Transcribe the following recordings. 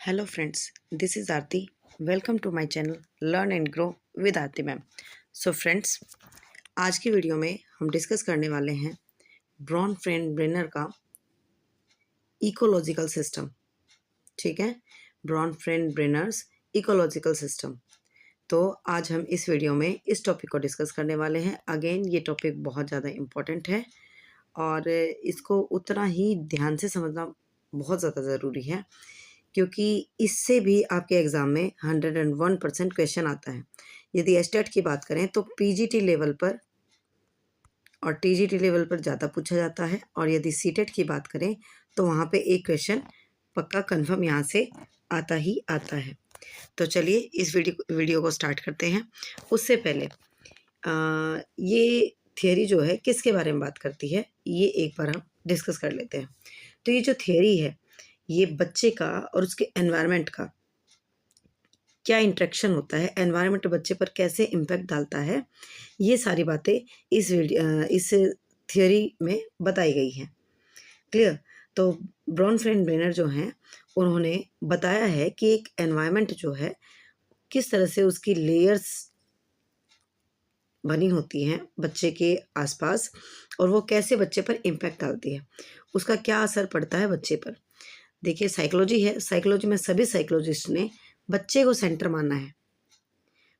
Hello friends, this is Aarti. Welcome to my channel learn and grow with Aarti ma'am. So friends, आज की video में हम discuss करने वाले हैं ब्रॉन-फ्रेंड-ब्रेनर का इकोलॉजिकल सिस्टम। ठीक है, ब्रॉन-फ्रेंड-ब्रेनर्स इकोलॉजिकल सिस्टम। तो आज हम इस वीडियो में इस टॉपिक को डिस्कस करने वाले हैं। अगेन ये टॉपिक बहुत ज़्यादा इम्पोर्टेंट है और इसको उतना ही ध्यान से समझना बहुत ज़्यादा ज़रूरी है, क्योंकि इससे भी आपके एग्ज़ाम में 101% क्वेश्चन आता है। यदि एस्टेट की बात करें तो पीजीटी लेवल पर और टीजीटी लेवल पर ज़्यादा पूछा जाता है, और यदि सीटेट की बात करें तो वहाँ पे एक क्वेश्चन पक्का कन्फर्म यहाँ से आता ही आता है। तो चलिए इस वीडियो को स्टार्ट करते हैं। उससे पहले ये थियरी जो है किसके बारे में बात करती है, ये एक बार हम डिस्कस कर लेते हैं। तो ये जो थियरी है, ये बच्चे का और उसके एनवायरनमेंट का क्या इंटरेक्शन होता है, एनवायरनमेंट बच्चे पर कैसे इम्पैक्ट डालता है, ये सारी बातें इस थियरी में बताई गई हैं। क्लियर? तो ब्रॉन-फ्रेंड-ब्रेनर जो हैं, उन्होंने बताया है कि एक एनवायरनमेंट जो है किस तरह से उसकी लेयर्स बनी होती हैं बच्चे के आसपास, और वो कैसे बच्चे पर इम्पैक्ट डालती है, उसका क्या असर पड़ता है बच्चे पर। देखिए, साइकोलॉजी है, साइकोलॉजी में सभी साइकोलॉजिस्ट ने बच्चे को सेंटर माना है।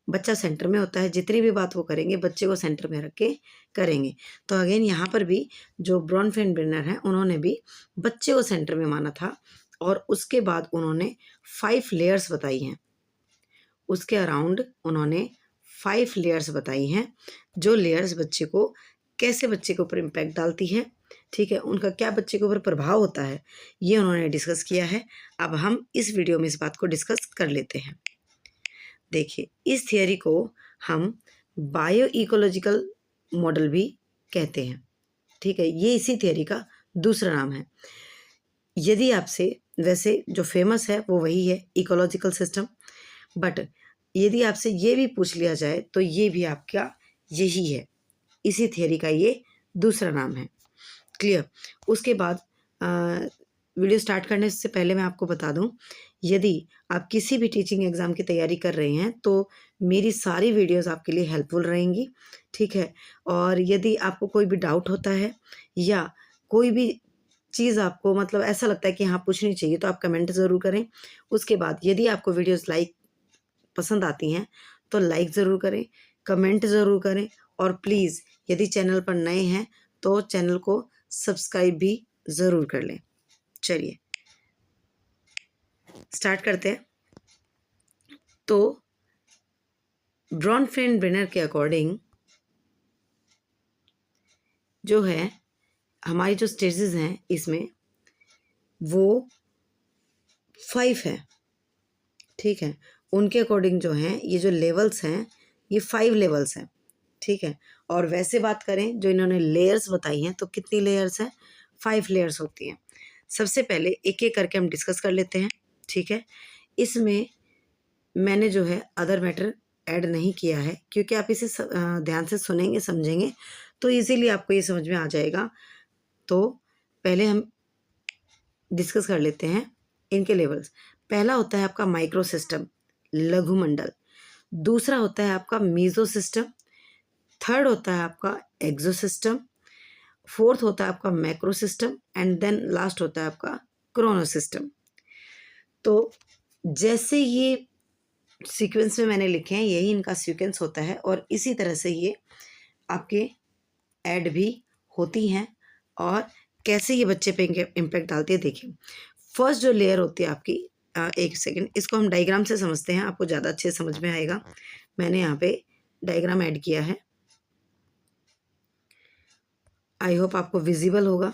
बच्चा सेंटर में होता है, जितनी भी बात वो करेंगे बच्चे को सेंटर में रख के करेंगे। तो अगेन यहाँ पर भी जो ब्रॉन-फ्रेंड-ब्रेनर हैं, उन्होंने भी बच्चे को सेंटर में माना था, और उसके बाद उन्होंने 5 लेयर्स बताई हैं। उसके अराउंड उन्होंने 5 लेयर्स बताई हैं, जो लेयर्स बच्चे को कैसे बच्चे के ऊपर इम्पैक्ट डालती है, ठीक है, उनका क्या बच्चे के ऊपर प्रभाव होता है, ये उन्होंने डिस्कस किया है। अब हम इस वीडियो में इस बात को डिस्कस कर लेते हैं। देखिए, इस थियरी को हम बायो इकोलॉजिकल मॉडल भी कहते हैं। ठीक है, ये इसी थियरी का दूसरा नाम है। यदि आपसे, वैसे जो फेमस है वो वही है, इकोलॉजिकल सिस्टम, बट यदि आपसे ये भी पूछ लिया जाए तो ये भी आपका यही है, इसी थियरी का ये दूसरा नाम है। क्लियर? उसके बाद वीडियो स्टार्ट करने से पहले मैं आपको बता दूं, यदि आप किसी भी टीचिंग एग्ज़ाम की तैयारी कर रहे हैं तो मेरी सारी वीडियोस आपके लिए हेल्पफुल रहेंगी। ठीक है, और यदि आपको कोई भी डाउट होता है या कोई भी चीज़ आपको मतलब ऐसा लगता है कि हाँ पूछनी चाहिए, तो आप कमेंट ज़रूर करें। उसके बाद यदि आपको वीडियोस पसंद आती हैं तो लाइक ज़रूर करें, कमेंट ज़रूर करें, और प्लीज़ यदि चैनल पर नए हैं तो चैनल को सब्सक्राइब भी ज़रूर कर लें। चलिए स्टार्ट करते हैं। तो ब्रॉन-फ्रेंड-ब्रेनर के अकॉर्डिंग जो है, हमारी जो स्टेजेस हैं इसमें वो 5 हैं। ठीक है, उनके अकॉर्डिंग जो हैं, ये जो लेवल्स हैं ये 5 लेवल्स हैं। ठीक है, और वैसे बात करें जो इन्होंने लेयर्स बताई हैं, तो कितनी लेयर्स हैं? 5 लेयर्स होती हैं। सबसे पहले एक एक करके हम डिस्कस कर लेते हैं। ठीक है, इसमें मैंने जो है अदर मैटर ऐड नहीं किया है, क्योंकि आप इसे ध्यान से सुनेंगे समझेंगे तो इजीली आपको ये समझ में आ जाएगा। तो पहले हम डिस्कस कर लेते हैं इनके लेवल्स। पहला होता है आपका माइक्रो सिस्टम, लघु मंडल। दूसरा होता है आपका मीजो सिस्टम। थर्ड होता है आपका एक्सो सिस्टम। फोर्थ होता है आपका macro system, and then last होता है आपका क्रोनो सिस्टम। तो जैसे ये सीक्वेंस में मैंने लिखे हैं, यही इनका सीक्वेंस होता है, और इसी तरह से ये आपके ऐड भी होती हैं, और कैसे ये बच्चे पे इम्पैक्ट डालती है। देखिए, फर्स्ट जो लेयर होती है आपकी, एक सेकेंड, इसको हम डायग्राम से समझते हैं, आपको ज़्यादा अच्छे समझ में आएगा। मैंने यहाँ पे डायग्राम ऐड किया है, आई होप आपको विजिबल होगा।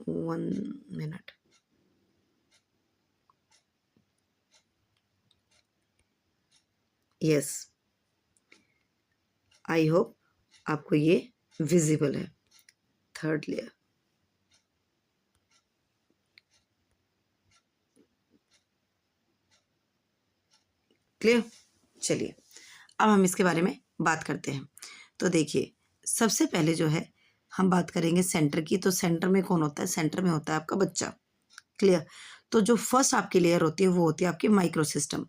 One minute. Yes, I hope आपको ये विजिबल है। Third layer, clear? चलिए अब हम इसके बारे में बात करते हैं। तो देखिए, सबसे पहले जो है हम बात करेंगे सेंटर की, तो सेंटर में कौन होता है? सेंटर में होता है आपका बच्चा। क्लियर? तो जो फर्स्ट आपकी लेयर होती है वो होती है आपकी माइक्रो सिस्टम।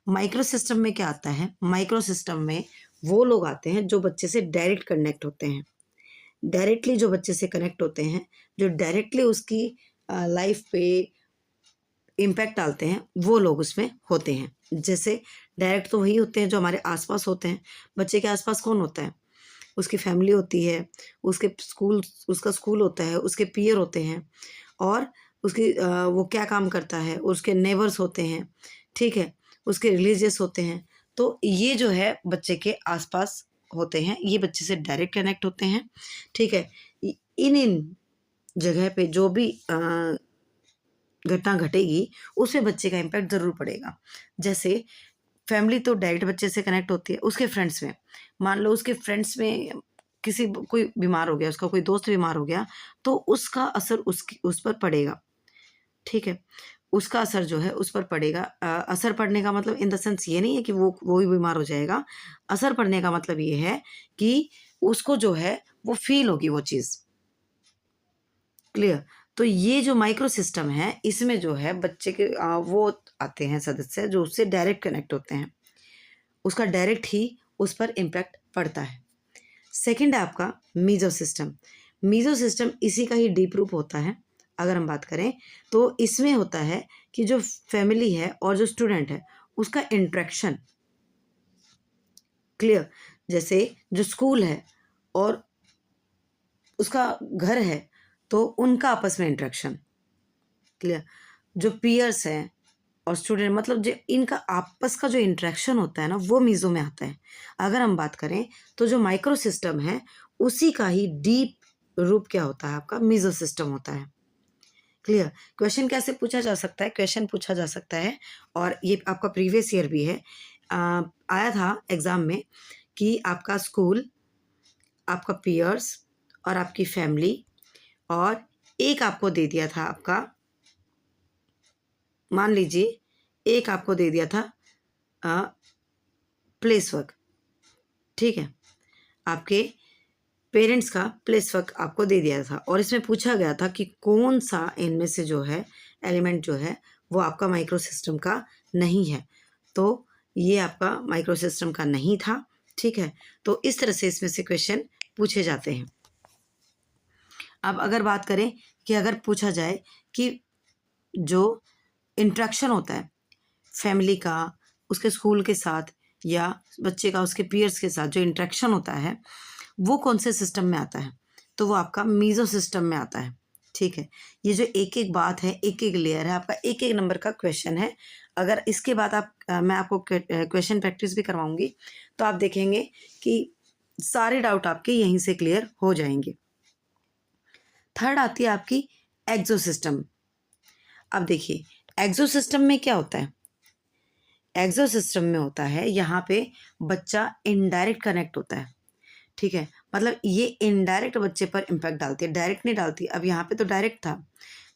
माइक्रो सिस्टम में क्या आता है? माइक्रो सिस्टम में वो लोग आते हैं जो बच्चे से डायरेक्ट कनेक्ट होते हैं, डायरेक्टली जो बच्चे से कनेक्ट होते हैं, जो डायरेक्टली उसकी लाइफ पे इम्पैक्ट डालते हैं, वो लोग उसमें होते हैं। जैसे डायरेक्ट तो वही होते हैं जो हमारे आसपास होते हैं। बच्चे के आसपास कौन होता है? उसकी फैमिली होती है, उसका स्कूल होता है, उसके पीयर होते हैं, और वो क्या काम करता है, उसके नेबर्स होते हैं, ठीक है, उसके रिलीजियस होते हैं। तो ये जो है बच्चे के आसपास होते हैं, ये बच्चे से डायरेक्ट कनेक्ट होते हैं, ठीक है। इन जगह पे जो भी घटना घटेगी उसमें बच्चे का इम्पैक्ट ज़रूर पड़ेगा। जैसे फैमिली तो डायरेक्ट बच्चे से कनेक्ट होती है, उसके फ्रेंड्स में, मान लो उसके फ्रेंड्स में कोई बीमार हो गया, उसका कोई दोस्त बीमार हो गया, तो उसका असर उस पर पड़ेगा, ठीक है। उसका असर जो है उस पर पड़ेगा। असर पड़ने का मतलब इन द सेंस ये नहीं है कि वो भी बीमार हो जाएगा। असर पड़ने का मतलब ये है कि उसको जो है वो फील होगी वो चीज़। क्लियर? तो ये जो माइक्रो सिस्टम है, इसमें जो है बच्चे के वो आते हैं सदस्य जो उससे डायरेक्ट कनेक्ट होते हैं, उसका डायरेक्ट ही उस पर इम्पैक्ट पड़ता है। सेकंड है आपका मीजो सिस्टम। मीजो सिस्टम इसी का ही डीप रूप होता है। अगर हम बात करें तो इसमें होता है कि जो फैमिली है और जो स्टूडेंट है उसका इंट्रैक्शन। क्लियर? जैसे जो स्कूल है और उसका घर है, तो उनका आपस में इंट्रैक्शन। क्लियर? जो पीयर्स हैं और स्टूडेंट, मतलब जो इनका आपस का जो इंटरेक्शन होता है ना, वो मीज़ो में आता है। अगर हम बात करें तो जो माइक्रो सिस्टम है उसी का ही डीप रूप क्या होता है? आपका मीज़ो सिस्टम होता है। क्लियर? क्वेश्चन कैसे पूछा जा सकता है? क्वेश्चन पूछा जा सकता है, और ये आपका प्रीवियस ईयर भी है, आया था एग्ज़ाम में, कि आपका स्कूल, आपका पीयर्स और आपकी फैमिली, और एक आपको दे दिया था आपका, मान लीजिए एक आपको दे दिया था प्लेस वर्क, ठीक है, आपके पेरेंट्स का प्लेस वर्क आपको दे दिया था, और इसमें पूछा गया था कि कौन सा इनमें से जो है एलिमेंट जो है वो आपका माइक्रो सिस्टम का नहीं है। तो ये आपका माइक्रो सिस्टम का नहीं था, ठीक है। तो इस तरह से इसमें से क्वेश्चन पूछे जाते हैं। अब अगर बात करें कि अगर पूछा जाए कि जो इंट्रैक्शन होता है फैमिली का उसके स्कूल के साथ, या बच्चे का उसके पीयर्स के साथ जो इंट्रैक्शन होता है, वो कौन से सिस्टम में आता है? तो वो आपका मीज़ो सिस्टम में आता है, ठीक है। ये जो एक एक बात है, एक एक लेयर है, आपका एक एक नंबर का क्वेश्चन है। अगर इसके बाद मैं आपको क्वेश्चन प्रैक्टिस भी करवाऊंगी, तो आप देखेंगे कि सारे डाउट आपके यहीं से क्लियर हो जाएंगे। थर्ड आती है आपकी एक्सो सिस्टम। अब देखिए एक्सो सिस्टम में क्या होता है? एक्सो सिस्टम में होता है, यहाँ पे बच्चा इनडायरेक्ट कनेक्ट होता है, ठीक है। मतलब ये इनडायरेक्ट बच्चे पर इम्पैक्ट डालती है, डायरेक्ट नहीं डालती। अब यहाँ पे तो डायरेक्ट था,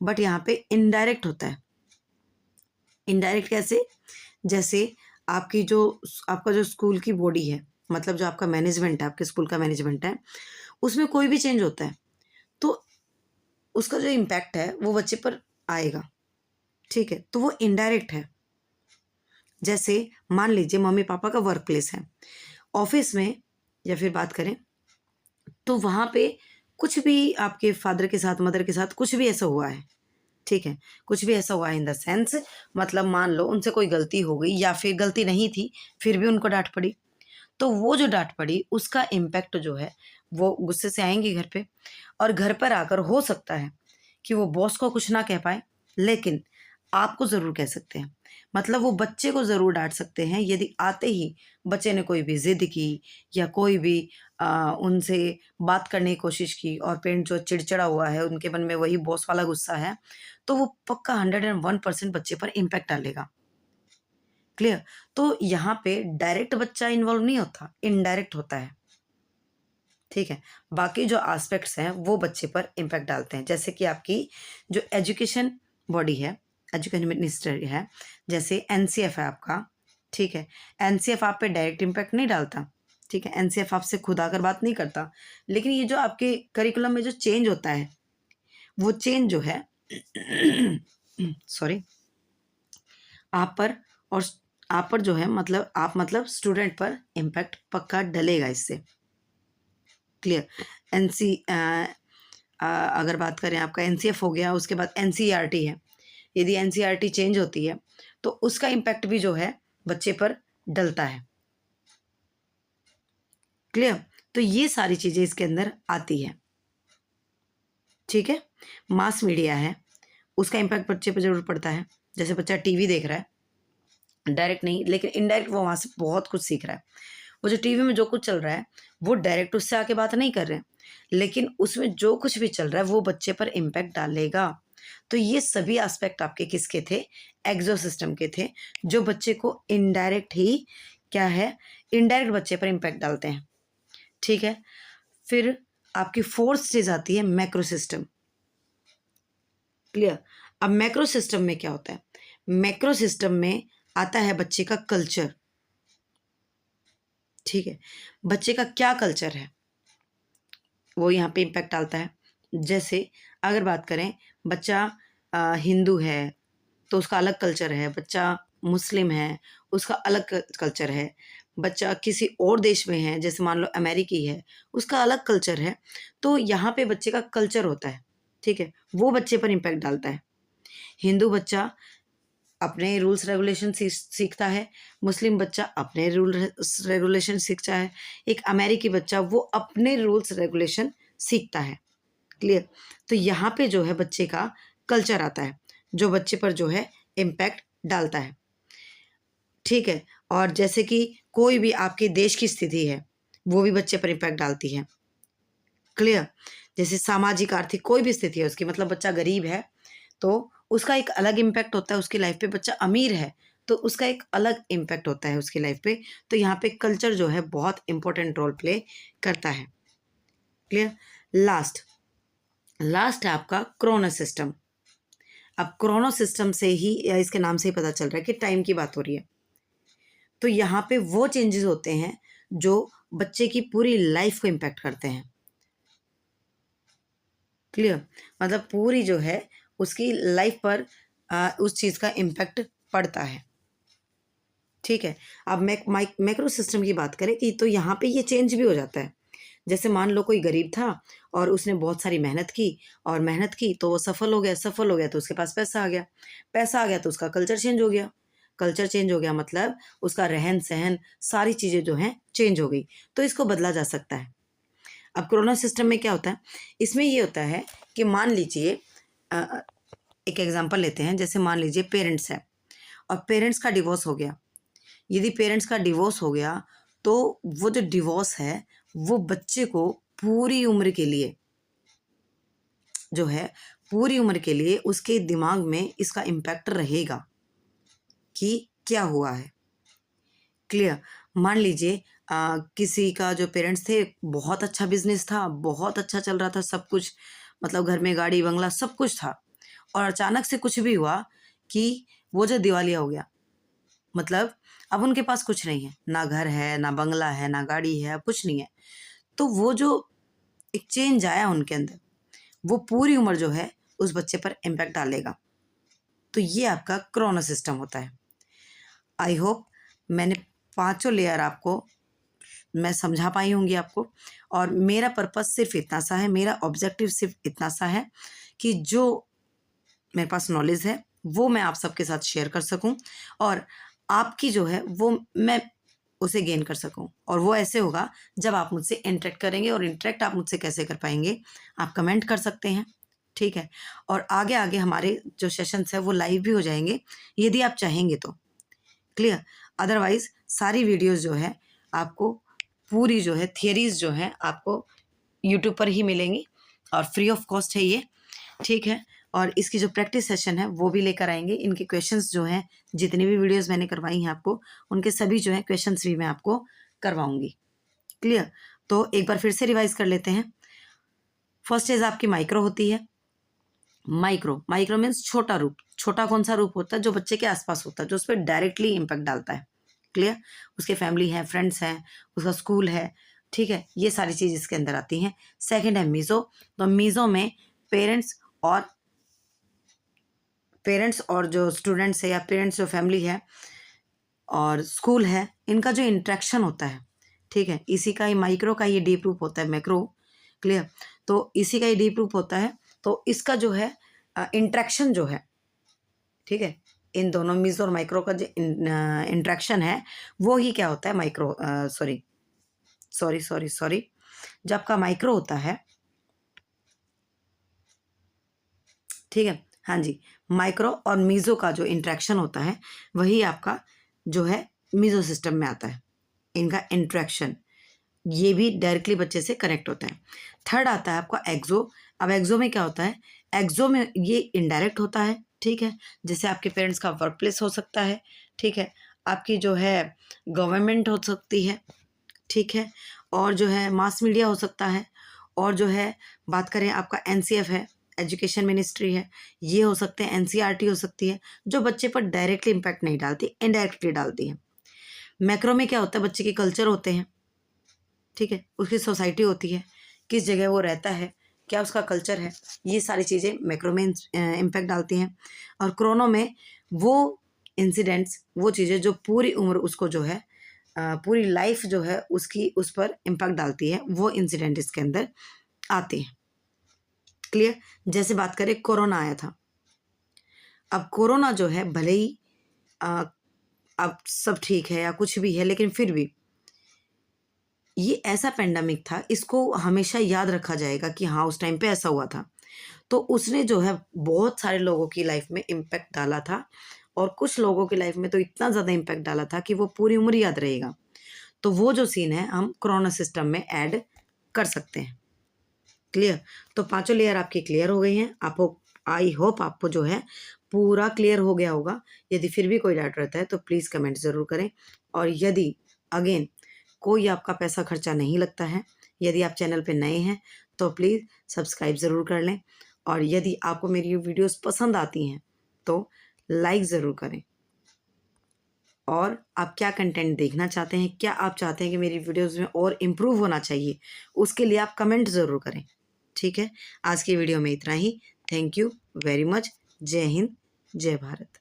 बट यहाँ पे इनडायरेक्ट होता है। इनडायरेक्ट कैसे? जैसे आपका जो स्कूल की बॉडी है, मतलब जो आपका मैनेजमेंट है, आपके स्कूल का मैनेजमेंट है, उसमें कोई भी चेंज होता है तो उसका जो इम्पैक्ट है वो बच्चे पर आएगा, ठीक है। तो वो इनडायरेक्ट है। जैसे मान लीजिए मम्मी पापा का वर्क प्लेस है, ऑफिस में, या फिर बात करें तो वहाँ पे कुछ भी आपके फादर के साथ, मदर के साथ कुछ भी ऐसा हुआ है, ठीक है, कुछ भी ऐसा हुआ है इन द सेंस, मतलब मान लो उनसे कोई गलती हो गई या फिर गलती नहीं थी, फिर भी उनको डांट पड़ी, तो वो जो डांट पड़ी उसका इम्पैक्ट जो है वो गुस्से से आएंगे घर पे, और घर पर आकर हो सकता है कि वो बॉस को कुछ ना कह पाए, लेकिन आपको ज़रूर कह सकते हैं। मतलब वो बच्चे को ज़रूर डांट सकते हैं यदि आते ही बच्चे ने कोई भी ज़िद की, या कोई भी उनसे बात करने की कोशिश की, और पेरेंट जो चिड़चिड़ा हुआ है, उनके मन में वही बॉस वाला गुस्सा है, तो वो पक्का 101% बच्चे पर इम्पैक्ट डालेगा। क्लियर? तो यहाँ पे डायरेक्ट बच्चा इन्वॉल्व नहीं होता, इनडायरेक्ट होता है, ठीक है। बाकी जो एस्पेक्ट्स हैं वो बच्चे पर इम्पैक्ट डालते हैं। जैसे कि आपकी जो एजुकेशन बॉडी है, एजुकेशन मिनिस्टर है, जैसे एनसीएफ है आपका, ठीक है। एनसीएफ आप पे डायरेक्ट इम्पैक्ट नहीं डालता, ठीक है, एनसीएफ आपसे खुद आकर बात नहीं करता, लेकिन ये जो आपके करिकुलम में जो चेंज होता है, वो चेंज जो है सॉरी, आप पर और आप पर जो है मतलब आप मतलब स्टूडेंट पर इम्पैक्ट पक्का डलेगा इससे। क्लियर। एनसी अगर बात करें, आपका एनसीएफ हो गया, उसके बाद एनसीईआरटी है। यदि एनसीईआरटी चेंज होती है तो उसका इम्पैक्ट भी जो है बच्चे पर डलता है। क्लियर। तो ये सारी चीज़ें इसके अंदर आती है। ठीक है। मास मीडिया है, उसका इम्पैक्ट बच्चे पर जरूर पड़ता है। जैसे बच्चा टीवी देख रहा है, डायरेक्ट नहीं लेकिन इनडायरेक्ट वो वहाँ से बहुत कुछ सीख रहा है। वो जो टीवी में जो कुछ चल रहा है वो डायरेक्ट उससे आके बात नहीं कर रहे हैं, लेकिन उसमें जो कुछ भी चल रहा है वो बच्चे पर इम्पैक्ट डालेगा। तो ये सभी एस्पेक्ट आपके किसके थे? एक्सो सिस्टम के थे, जो बच्चे को इनडायरेक्ट ही क्या है, इनडायरेक्ट बच्चे पर इम्पैक्ट डालते हैं। ठीक है। फिर आपकी फोर्थ स्टेज आती है मैक्रो सिस्टम। क्लियर। अब मैक्रो सिस्टम में क्या होता है? मैक्रो सिस्टम में आता है बच्चे का कल्चर। ठीक है, बच्चे का क्या कल्चर है वो यहाँ पे इम्पैक्ट डालता है। जैसे अगर बात करें, बच्चा हिंदू है तो उसका अलग कल्चर है, बच्चा मुस्लिम है उसका अलग कल्चर है, बच्चा किसी और देश में है जैसे मान लो अमेरिकी है उसका अलग कल्चर है। तो यहाँ पे बच्चे का कल्चर होता है। ठीक है, वो बच्चे पर इम्पैक्ट डालता है। हिंदू बच्चा अपने रूल्स रेगुलेशन सीखता है, मुस्लिम बच्चा अपने रूल रेगुलेशन सीखता है, एक अमेरिकी बच्चा वो अपने रूल्स रेगुलेशन सीखता है। क्लियर। तो यहाँ पे जो है बच्चे का कल्चर आता है जो बच्चे पर जो है इम्पैक्ट डालता है। ठीक है। और जैसे कि कोई भी आपके देश की स्थिति है वो भी बच्चे पर इम्पैक्ट डालती है। क्लियर। जैसे सामाजिक आर्थिक कोई भी स्थिति है उसकी, मतलब बच्चा गरीब है तो उसका एक अलग इम्पैक्ट होता है उसकी लाइफ पे, बच्चा अमीर है तो उसका एक अलग इम्पैक्ट होता है उसकी लाइफ पे। तो यहाँ पे कल्चर जो है बहुत इंपॉर्टेंट रोल प्ले करता है। क्लियर। लास्ट है आपका क्रोनस सिस्टम। अब क्रोनस सिस्टम से ही या इसके नाम से ही पता चल रहा है कि टाइम की बात हो रही है। तो यहाँ पे वो चेंजेस होते हैं जो बच्चे की पूरी लाइफ को इम्पैक्ट करते हैं। क्लियर। मतलब पूरी जो है उसकी लाइफ पर उस चीज़ का इम्पैक्ट पड़ता है। ठीक है। अब मैक्रो सिस्टम की बात करें कि तो यहाँ पे ये चेंज भी हो जाता है। जैसे मान लो कोई गरीब था और उसने बहुत सारी मेहनत की तो वो सफल हो गया तो उसके पास पैसा आ गया तो उसका कल्चर चेंज हो गया मतलब उसका रहन सहन सारी चीज़ें जो हैं चेंज हो गई। तो इसको बदला जा सकता है। अब कोरोना सिस्टम में क्या होता है, इसमें ये होता है कि मान लीजिए एक एग्जांपल लेते हैं, जैसे मान लीजिए पेरेंट्स है और पेरेंट्स का डिवोर्स हो गया। यदि पेरेंट्स का डिवोर्स हो गया तो वो जो डिवोर्स है वो बच्चे को पूरी उम्र के लिए जो है पूरी उम्र के लिए उसके दिमाग में इसका इम्पैक्ट रहेगा कि क्या हुआ है। क्लियर। मान लीजिए किसी का जो पेरेंट्स थे बहुत अच्छा बिजनेस था, बहुत अच्छा चल रहा था सब कुछ, मतलब घर में गाड़ी बंगला सब कुछ था, और अचानक से कुछ भी हुआ कि वो जो दिवालिया हो गया, मतलब अब उनके पास कुछ नहीं है, ना घर है ना बंगला है ना गाड़ी है, अब कुछ नहीं है। तो वो जो एक चेंज आया उनके अंदर वो पूरी उम्र जो है उस बच्चे पर इम्पैक्ट डालेगा। तो ये आपका क्रोनस सिस्टम होता है। आई होप मैंने पांचों लेयर आपको मैं समझा पाई होंगी आपको, और मेरा पर्पस सिर्फ इतना सा है, मेरा ऑब्जेक्टिव सिर्फ इतना सा है कि जो मेरे पास नॉलेज है वो मैं आप सबके साथ शेयर कर सकूं और आपकी जो है वो मैं उसे गेन कर सकूं। और वो ऐसे होगा जब आप मुझसे इंटरेक्ट करेंगे, और इंटरेक्ट आप मुझसे कैसे कर पाएंगे, आप कमेंट कर सकते हैं। ठीक है। और आगे आगे हमारे जो सेशंस है वो लाइव भी हो जाएंगे यदि आप चाहेंगे तो। क्लियर। अदरवाइज सारी वीडियोस जो है आपको पूरी जो है थियरीज जो है आपको यूट्यूब पर ही मिलेंगी और फ्री ऑफ कॉस्ट है ये। ठीक है। और इसकी जो प्रैक्टिस सेशन है वो भी लेकर आएंगे। इनके क्वेश्चंस जो हैं, जितनी भी वीडियोस मैंने करवाई हैं आपको, उनके सभी जो है क्वेश्चंस भी मैं आपको करवाऊंगी। क्लियर। तो एक बार फिर से रिवाइज कर लेते हैं। फर्स्ट स्टेज आपकी माइक्रो होती है। माइक्रो मीन्स छोटा रूप। छोटा कौन सा रूप होता है? जो बच्चे के आसपास होता है, जो उस पर डायरेक्टली इम्पैक्ट डालता है। क्लियर, उसके फैमिली है, फ्रेंड्स हैं, उसका स्कूल है, ठीक है, ये सारी चीज़ इसके अंदर आती हैं। सेकंड है मीज़ो। तो मीज़ो में पेरेंट्स और जो स्टूडेंट्स है या पेरेंट्स जो फैमिली है और स्कूल है, इनका जो इंटरेक्शन होता है, ठीक है, इसी का ही माइक्रो का ये डीप रूप होता है, मैक्रो, क्लियर। तो इसी का ही डीप रूप होता है। तो इसका जो है इंटरेक्शन जो है, ठीक है, इन दोनों मीज़ो और माइक्रो का जो इंटरेक्शन है वो ही क्या होता है, माइक्रो, सॉरी, जब आपका माइक्रो होता है, ठीक है, हाँ जी, माइक्रो और मीज़ो का जो इंटरेक्शन होता है वही आपका जो है मीज़ो सिस्टम में आता है। इनका इंटरेक्शन ये भी डायरेक्टली बच्चे से कनेक्ट होता है। थर्ड आता है आपका एक्सो। अब एक्सो में क्या होता है, एक्सो में ये इनडायरेक्ट होता है, ठीक है, जैसे आपके पेरेंट्स का वर्क प्लेस हो सकता है, ठीक है, आपकी जो है गवर्नमेंट हो सकती है, ठीक है, और जो है मास मीडिया हो सकता है, और जो है बात करें आपका एनसीएफ है, एजुकेशन मिनिस्ट्री है, ये हो सकते हैं, एनसीईआरटी हो सकती है, जो बच्चे पर डायरेक्टली इम्पैक्ट नहीं डालती, इनडायरेक्टली डालती है। मैक्रो में क्या होता है, बच्चे के कल्चर होते हैं, ठीक है, उसकी सोसाइटी होती है, किस जगह वो रहता है, क्या उसका कल्चर है, ये सारी चीज़ें मैक्रो में इम्पैक्ट डालती हैं। और क्रोनो में वो इंसिडेंट्स, वो चीज़ें जो पूरी उम्र उसको जो है पूरी लाइफ जो है उसकी उस पर इम्पैक्ट डालती है, वो इंसिडेंट इसके अंदर आते हैं। क्लियर। जैसे बात करें, कोरोना आया था। अब कोरोना जो है भले ही अब सब ठीक है या कुछ भी है, लेकिन फिर भी ये ऐसा पेंडेमिक था, इसको हमेशा याद रखा जाएगा कि हाँ उस टाइम पे ऐसा हुआ था। तो उसने जो है बहुत सारे लोगों की लाइफ में इम्पैक्ट डाला था, और कुछ लोगों की लाइफ में तो इतना ज़्यादा इम्पैक्ट डाला था कि वो पूरी उम्र याद रहेगा। तो वो जो सीन है हम कोरोना सिस्टम में ऐड कर सकते हैं। क्लियर। तो पांचों लेयर आपकी क्लियर हो गई हैं। आपको, आई होप आपको जो है पूरा क्लियर हो गया होगा। यदि फिर भी कोई डाउट रहता है तो प्लीज़ कमेंट ज़रूर करें। और यदि अगेन कोई आपका पैसा खर्चा नहीं लगता है, यदि आप चैनल पे नए हैं तो प्लीज़ सब्सक्राइब ज़रूर कर लें। और यदि आपको मेरी वीडियोस पसंद आती हैं तो लाइक ज़रूर करें। और आप क्या कंटेंट देखना चाहते हैं, क्या आप चाहते हैं कि मेरी वीडियोस में और इम्प्रूव होना चाहिए, उसके लिए आप कमेंट ज़रूर करें। ठीक है, आज की वीडियो में इतना ही। Thank you very much. जय हिंद, जय भारत।